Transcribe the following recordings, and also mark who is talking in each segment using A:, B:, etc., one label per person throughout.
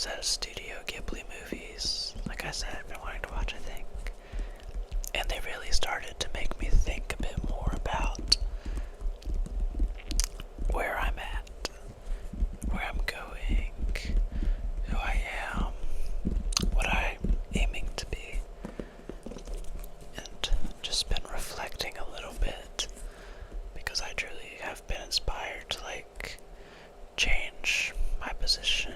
A: set of Studio Ghibli movies. Like I said, I've been wanting to watch, I think. And they really started to make me think a bit more about where I'm at, where I'm going, who I am, what I'm aiming to be, and just been reflecting a little bit, because I truly have been inspired to change my position,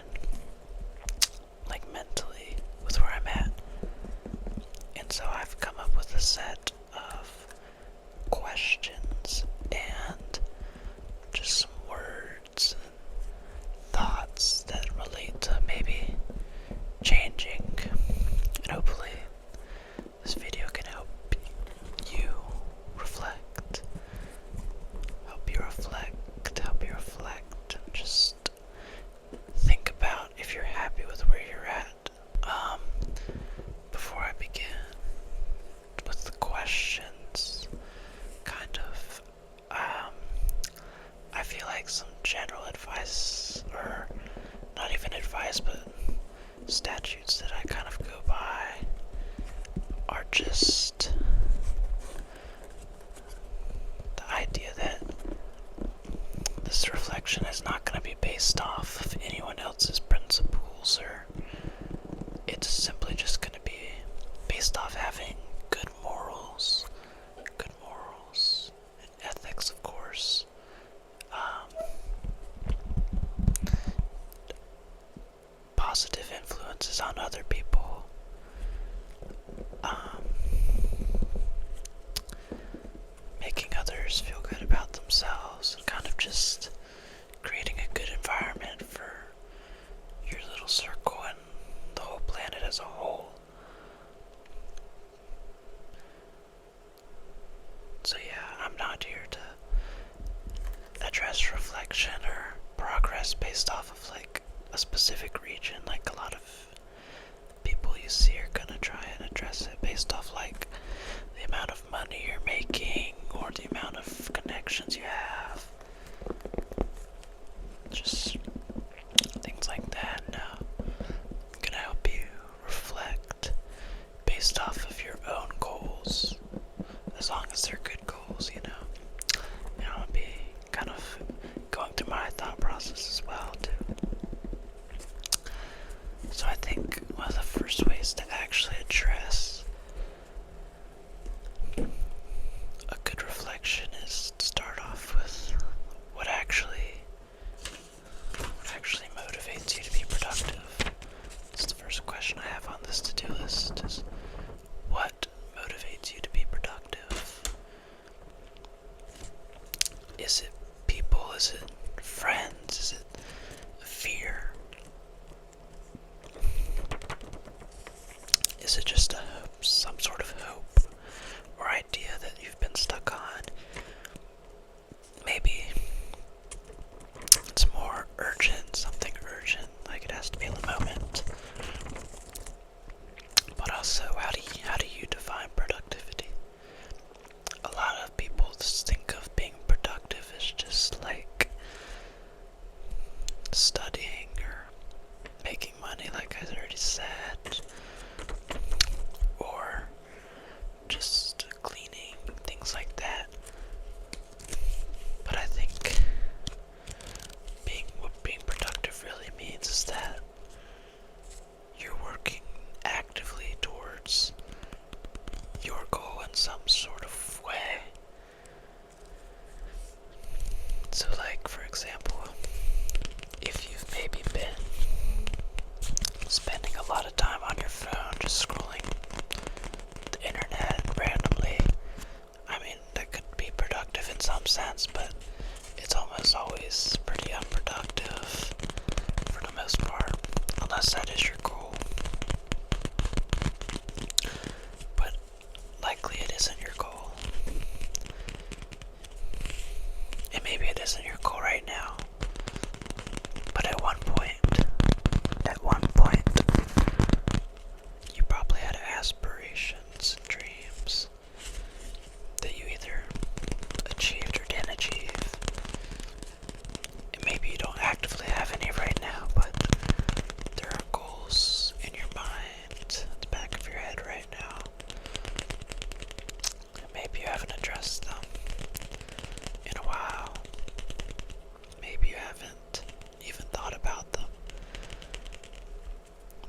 A: mentally, with where I'm at. And so I've come up with a set of questions and just some words and thoughts that relate to maybe changing, and hopefully this video can help you reflect, and just think about if you're happy with where you're at. Before I begin with the questions, I feel like some general advice, or not even advice, but statutes that I kind of go by are just the idea that this reflection is not going to be based off of anyone else's principles, or it's simply just going to be based off having good morals and ethics, of course. Positive influences on other people. Making others feel good about themselves, and kind of just creating a good environment for your little circle and the whole planet as a whole. So yeah, I'm not here to address reflection or progress based off of a specific region, like a lot of people you see are gonna try and address it based off the amount of money you're making or the amount of connections you have. Just things like that. No, I'm gonna help you reflect based off of your own goals, as long as they're good goals, I'll be kind of going through my thought process as well, too. So I think one of the first ways to actually address a good reflection is to start off with what actually motivates you to be productive. That's the first question I have on this to-do list, is what motivates you to be productive? Is it people? Is it friends? Is it fear? Is it just some sort of hope or idea that you've been stuck on? Maybe it's more urgent, something urgent, like it has to be in the moment. But also, how do you define productivity? A lot of people just think of being productive as just studying or making money, like I already said, or just cleaning, things like that. But I think what being productive really means is that you're working actively towards your goal in some sort of way. So for example, if you've maybe been spending a lot of time on your phone just scrolling the internet randomly, that could be productive in some sense, but it's almost always pretty unproductive for the most part, unless that is your goal.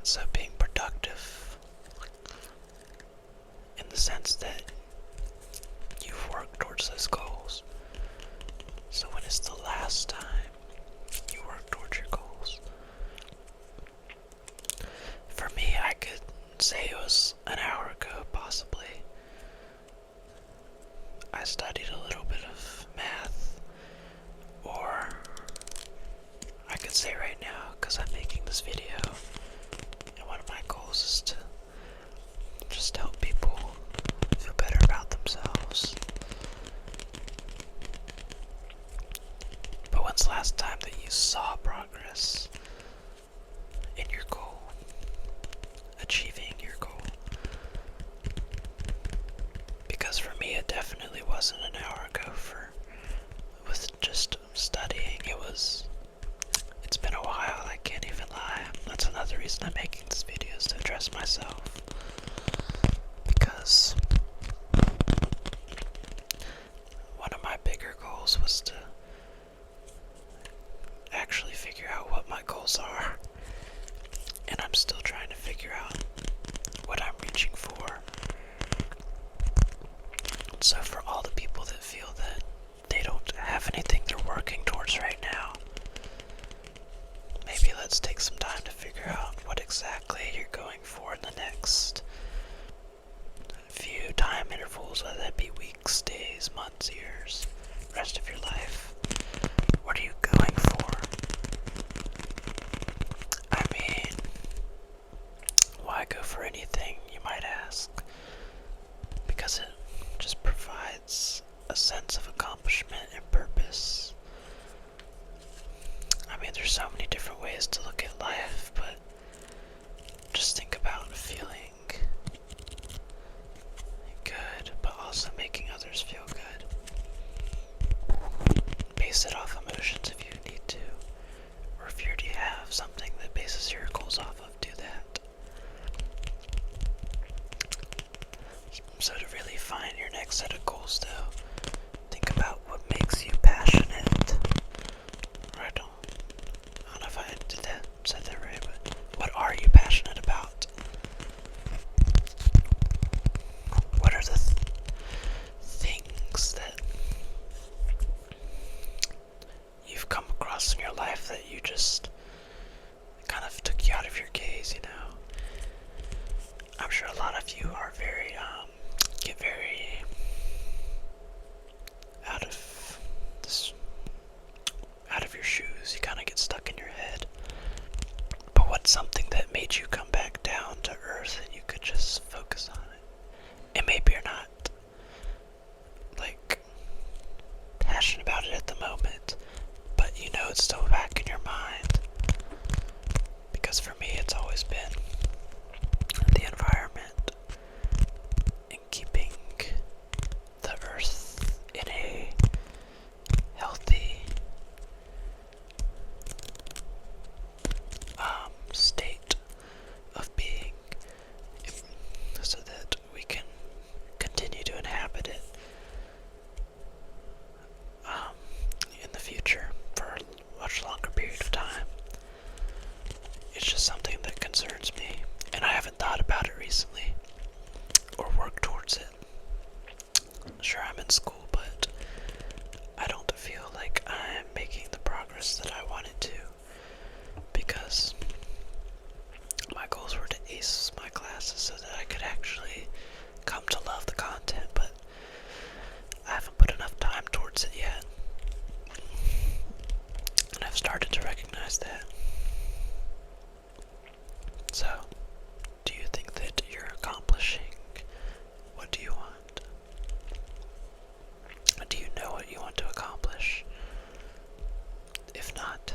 A: So being productive in the sense that you've worked towards those goals. So when is the last time you worked towards your goals? For me, I could say it was an hour ago, possibly. I studied a little bit of math, or I could say right now, because I'm making this video, and one of my goals is to just help people feel better about themselves. But when's the last time that you saw progress in your goal, achieving your goal? Because for me, it definitely wasn't an hour ago with just studying. It's been a while, I can't even lie. That's another reason I'm making this video, is to address myself. Because one of my bigger goals was to actually figure out what my goals are. And I'm still trying to figure out what I'm reaching for. So for all the people that feel that they don't have anything they're working towards right now, maybe let's take some time to figure out what exactly you're going for in the next few time intervals, whether that be weeks, days, months, years, rest of your life. What are you going for? I mean, why go for anything, you might ask? Because it just provides a sense of accomplishment and purpose. I mean, there's so many different ways to look at life, but just think about feeling good, but also making others feel good. Base it off emotions if you need to, or if you already have something that bases your goals off of, do that. So to really find your next set of goals, though, think about what makes you passionate. Or I don't know if I said that right, but what are you passionate about? What are the things that you've come across in your life that you just kind of took you out of your gaze, you know? I'm sure a lot of you are get very out of your shoes. You kind of get stuck in your head. But what's something that made you come back down to earth and you could just focus on it? And maybe you're not passionate about it at the moment, but you know it's still back in your mind. Because for me, it's always been the environment and keeping the earth in a healthy state of being, so that we can continue to inhabit it in the future for a much longer period of time. It's just something that concerns me, and I haven't thought about it recently or worked towards it. Sure, I'm in school, but I don't feel like I'm making the progress that I wanted to, because my goals were to ace my classes so that I could actually come to love the content, but I haven't put enough time towards it yet. And I've started to recognize that. So, do you think that you're accomplishing what do you want? Do you know what you want to accomplish? If not,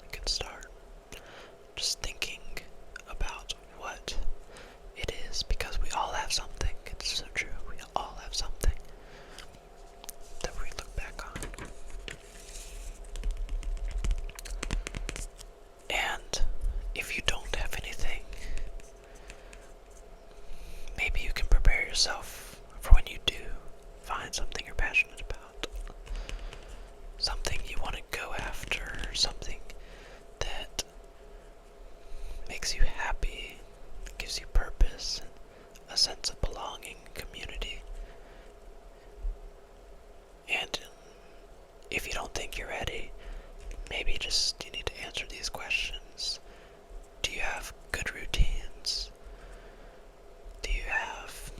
A: we can start just thinking about what it is, because we all have something. It's so true. We all have something that we look back on. And if you don't have anything, maybe you can prepare yourself for when you do find something you're passionate about. Something you want to go after, something that sense of belonging, community. And if you don't think you're ready, maybe just you need to answer these questions. Do you have good routines? Do you have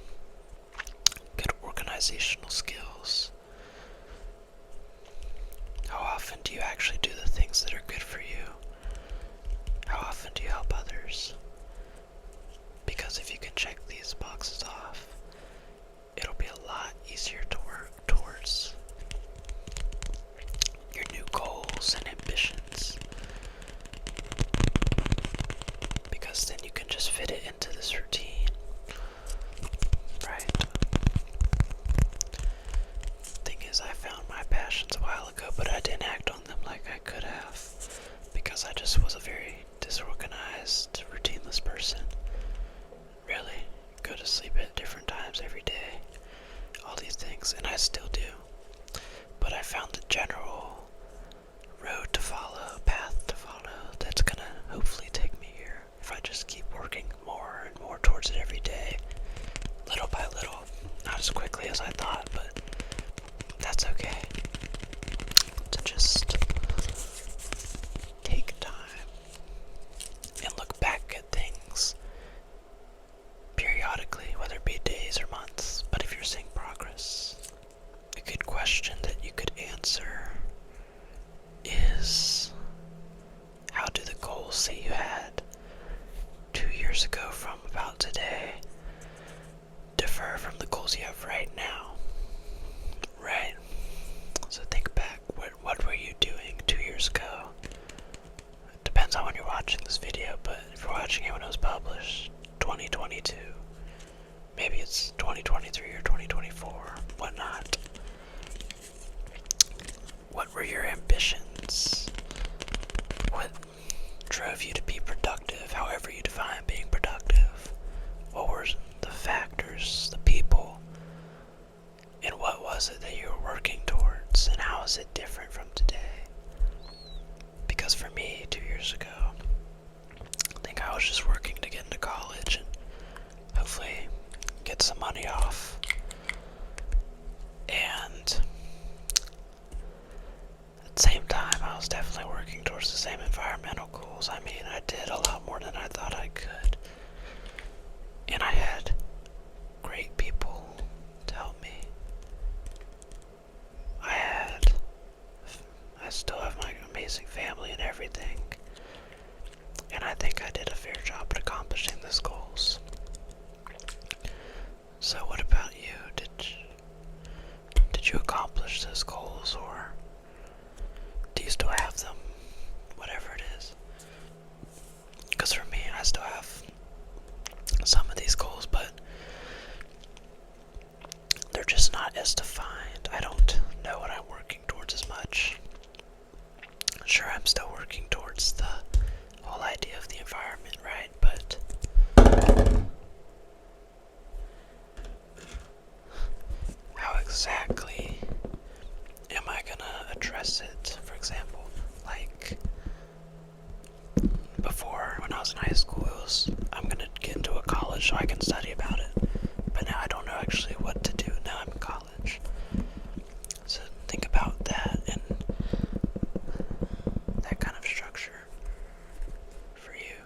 A: good organizational skills? How often do you actually do the things that are good for you? How often do you help others? Because if you can check these boxes off, it'll be a lot easier to work towards your new goals and ambitions. Because then you can just fit it into this routine, right? Thing is, I found my passions a while ago, but I didn't act on them like I could have, because I just was a very disorganized, routineless person. Really, go to sleep at different times every day, all these things, and I still do. But I found the general road to follow, path to follow, that's gonna hopefully take me here if I just keep working more and more towards it every day, little by little. Not as quickly as I thought, but that's okay. To just take time and look back at things periodically, whether it be days or months. But if you're seeing progress, a good question that you could answer is, how do the goals that you had 2 years ago from about today differ from the goals you have right now? Right? So think back, what were you doing 2 years ago? It depends on when you're watching this video, but if you're watching it when it was published, 2022, maybe it's 2023 or 2024, whatnot. What were your ambitions? What drove you to be productive, however you define being productive? What were the factors, the people, and what was it that you were working towards, and how is it different from today? Because for me, 2 years ago, I think I was just working to get into college and hopefully get some money off. And at the same time, I was definitely working towards the same environmental goals. I mean, I did a lot more than I thought I could. And I had great people to help me. I still have my amazing family and everything. And I think I did a fair job at accomplishing those goals. So what about you? Did you accomplish those goals, or do you still have them? Whatever it is. Because for me, I still have some of these goals, but they're just not as defined. I don't know what I'm working towards as much. Sure, I'm still working towards the whole idea of the environment, right? But how exactly am I gonna address it? For example, like before, when I was in high school, it was, I'm gonna get into a college so I can study about it. But now I don't know actually what to do now I'm in college. So think about that and that kind of structure for you,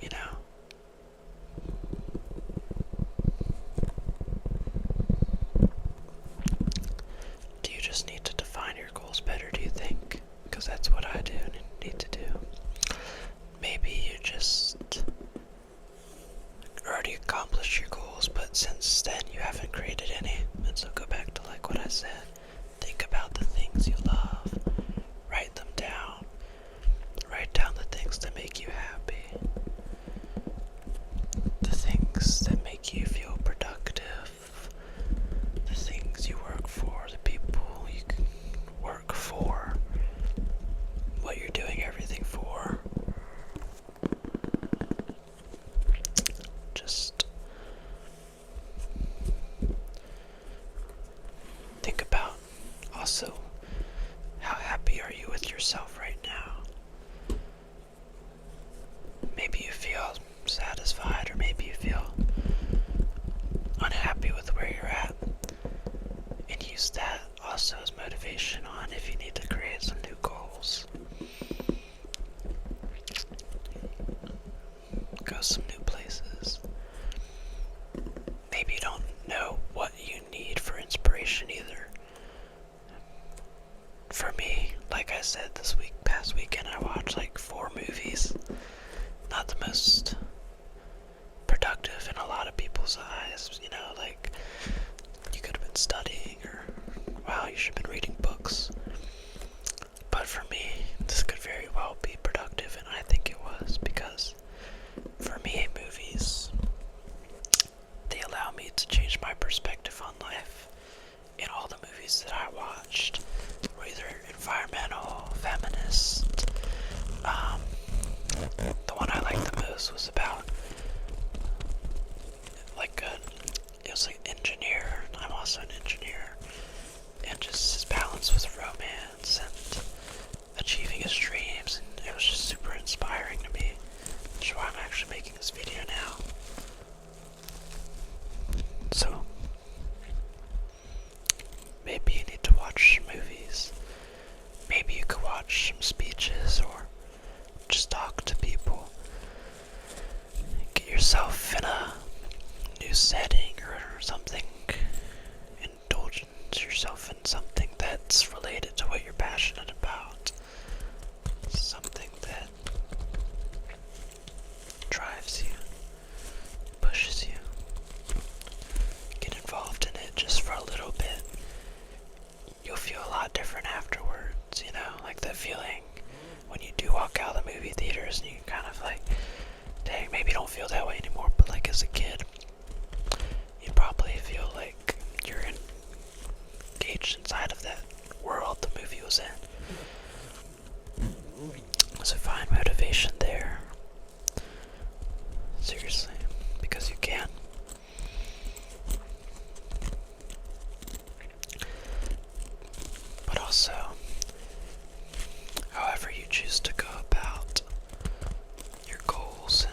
A: you know? Do you just need to define your goals better, do you think? Because that's what I do need to do. Maybe you just already accomplished your goals, but since then you haven't created any. And so go back to like what I said. Think about the things you love. Write them down. Write down the things that make you happy. The things that make you feel productive. The things you work for. The people you can work for. What you're doing everything for. Just think about also, how happy are you with yourself right now? go some new places. Maybe you don't know what you need for inspiration either. For me, like I said, past weekend I watched like 4 movies. Not the most productive in a lot of people's eyes, like you could have been studying or wow, you should have been reading books. But for me, this could very well be productive, and I think it was, because for me, movies, they allow me to change my perspective on life. In all the movies that I watched were either environmental, feminist. The one I liked the most was about it was like engineer. I'm also an engineer, and just his balance with romance and achieving his dreams, and it was just super inspiring to me, which is why I'm actually making this video now. So maybe you need to watch movies. Maybe you could watch some speeches or just talk to people. Get yourself in a new setting or something. Indulge yourself in something that's related to what you're passionate about. Something that drives you, pushes you. Get involved in it just for a little bit. You'll feel a lot different afterwards, like that feeling when you do walk out of the movie theaters and you kind of like, dang, maybe you don't feel that way anymore, but like as a kid, you probably feel like you're engaged inside of that world the movie was in. So find motivation there. Seriously, because you can. But also, however you choose to go about your goals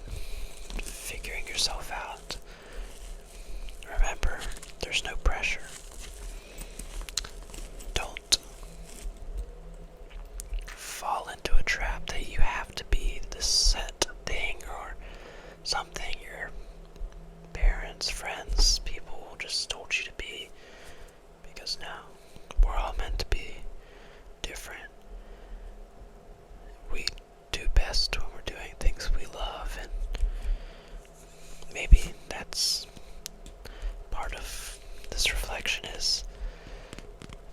A: and figuring yourself out, remember, there's no pressure. Don't fall into a trap that you have to be this set thing or something your parents, friends, people just told you to be. Because now, we're all meant to be different. We do best when we're doing things we love, and maybe that's part of this reflection is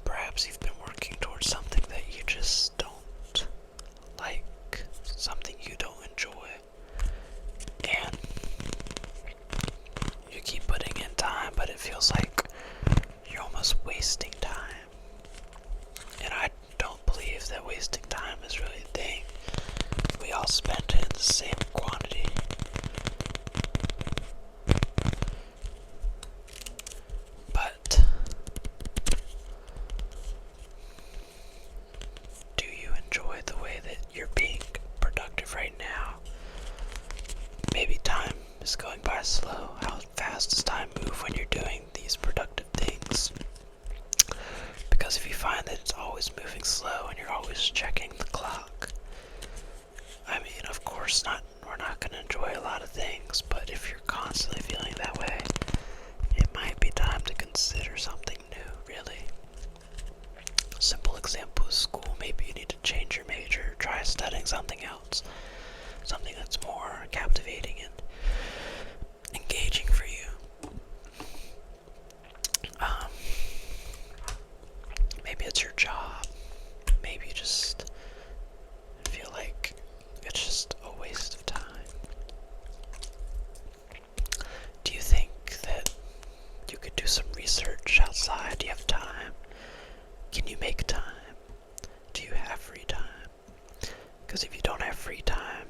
A: perhaps you've been working towards something that you just don't like, something you don't enjoy, and you keep putting in time, but it feels like you're almost wasting time. And I don't believe that wasting time is really a thing. We all spend it in the same quantity. But do you enjoy the way that you're being productive right now? Maybe time is going by slow. How fast does time move when you're doing these productive things? Because if you find that it's always moving slow and you're always checking the clock, I mean, of course we're not going to enjoy a lot of things, but if you're constantly feeling that way, it might be time to consider something new, really. A simple example is school. Maybe you need to change your major, try studying something else, something that's more captivating and engaging for you. Maybe it's your job. Maybe you just feel like it's just a waste of time. Do you think that you could do some research outside? Do you have time? Can you make time? Do you have free time? Because if you don't have free time,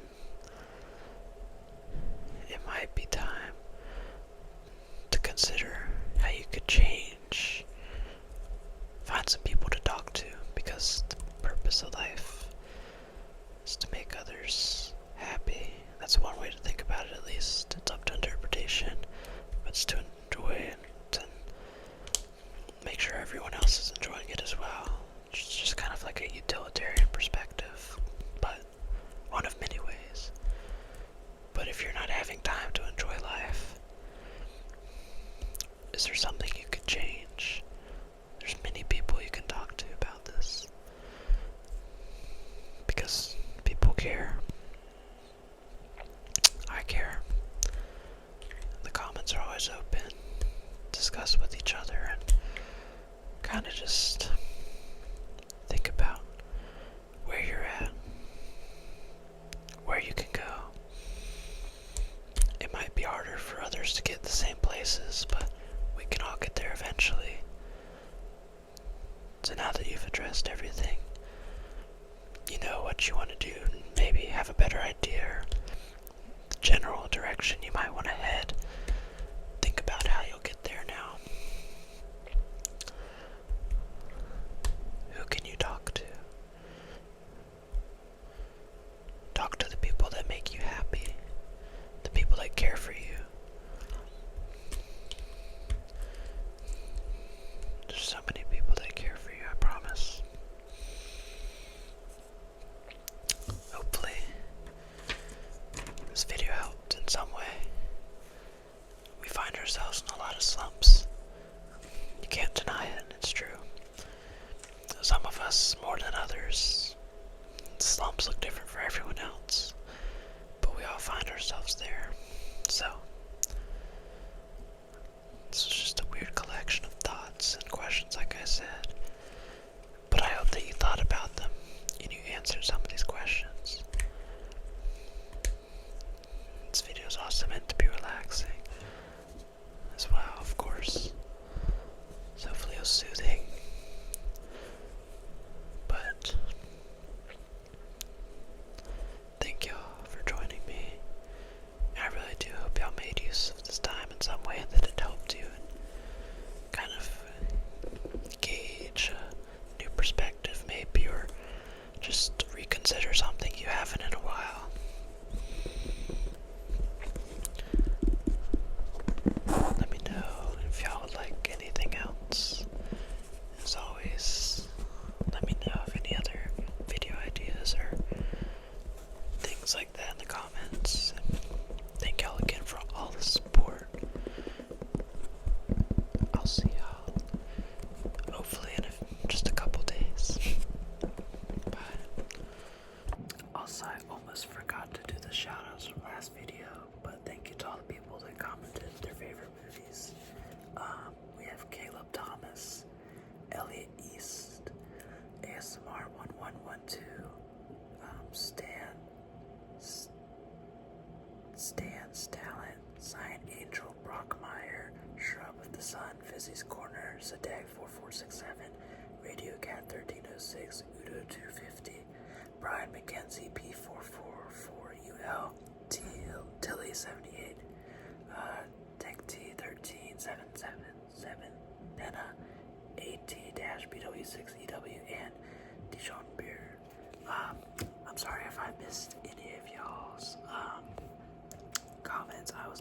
A: care. The comments are always open. Discuss with each other and kind of just think about where you're at, where you can go. It might be harder for others to get the same places, but we can all get there eventually. So now that you've addressed everything, you know what you want to do, maybe have a better idea, or the general direction you might want to head. Think about how you'll get there now. Who can you talk to? Talk to the people that make you happy, the people that care for you. There's so many people that care for you, I promise. Hopefully, this video helped in some way. We find ourselves in a lot of slumps. You can't deny it, it's true. Some of us more than others. Slumps look different for everyone else, but we all find ourselves there. So, this is just a weird collection of thoughts and questions, like I said. But I hope that you thought about them and you answered some of these questions. This video is also meant to be relaxing as well, of course. So hopefully it was soothing. But thank y'all for joining me. I really do hope y'all made use of this time in some way and that it helped you and kind of gauge a new perspective maybe, or just reconsider something you haven't in a while. Let me know if y'all would like anything else. As always, let me know if any other video ideas or things like that in the comments. And thank y'all again for all the support. I'll see y'all hopefully in just a couple days. Bye. Also, I almost forgot to do the shoutouts from last video, but thank you to all the people that commented their favorite movies. We have Caleb Thomas, Elliot East, ASMR1112, Stan's Talent, Cyan Angel, Brockmeyer, Shrub of the Sun, Fizzy's Corner, Sadag4467, Radio Cat 1306, Udo 250, Brian McKenzie P444UL, Tilly78, Tech T13777, Penna AT-BW6EW, and Dijon Beer. I'm sorry if I missed any of y'all's comments. I was